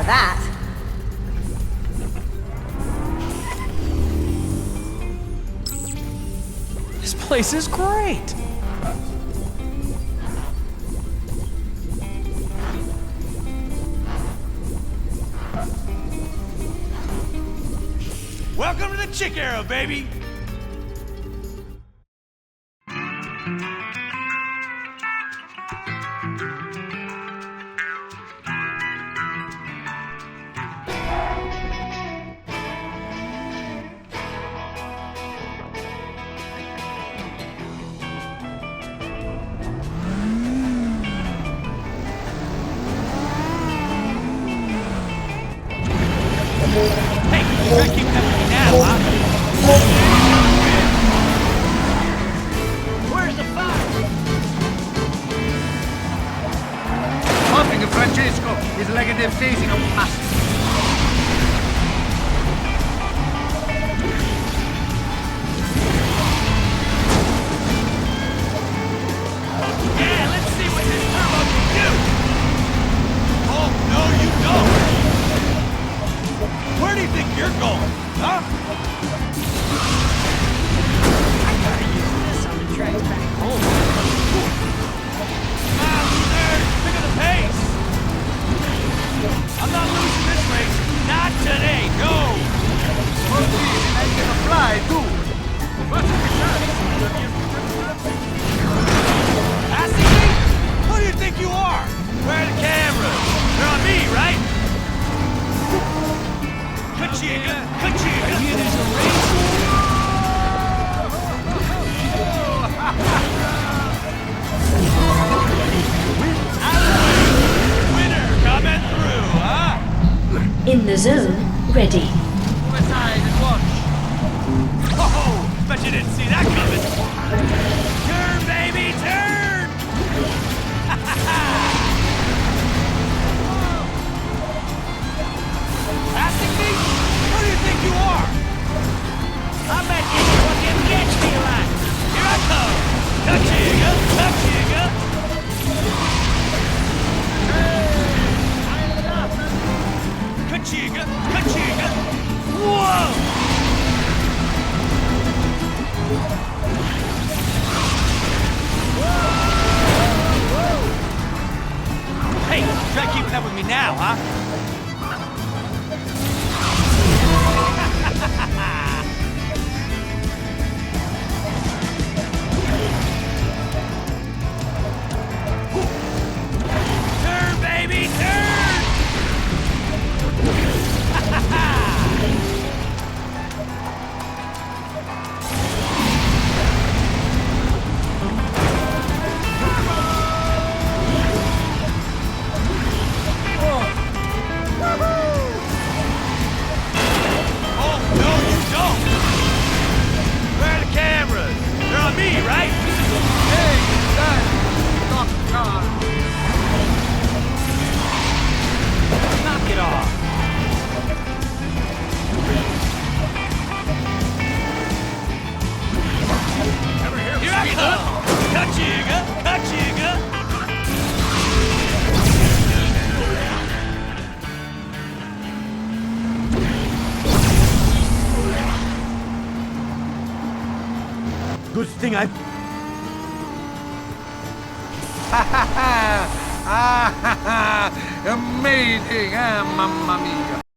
that. This place is great! Welcome to the chick era, baby! Hey, you gotta keep that with me now, huh? Where's the fire? Something of Francesco is like a defacing of mass. Yeah, let's see what this turbo can do! Oh, no, you don't! Where do you think you're going, huh? I gotta use this on the track back home. Come on, loser! Pick up the pace! I'm not losing this race. Not today, no! I can fly too. Passing me? Who do you think you are? Where are the cameras? They're on me, right? Kachiga! Kachiga! It is a race! Winner coming through, huh? In the zone, ready. Move aside and watch. Oh, bet you didn't see that coming. Turn, baby, turn! Passing me? Who do you think you are? I bet you fucking catch me right. Here I come. Kachiga, kachiga. Kachiga, kachiga. Whoa! Hey, try keeping up with me now, huh? Turn, baby, turn! Oh, no, you don't! Where are the cameras? They're on me, right? Hey, Dad! Stop car! Knock it off! Here I come! Kachiga! Kachiga! Good thing I... Amazing, mamma mia!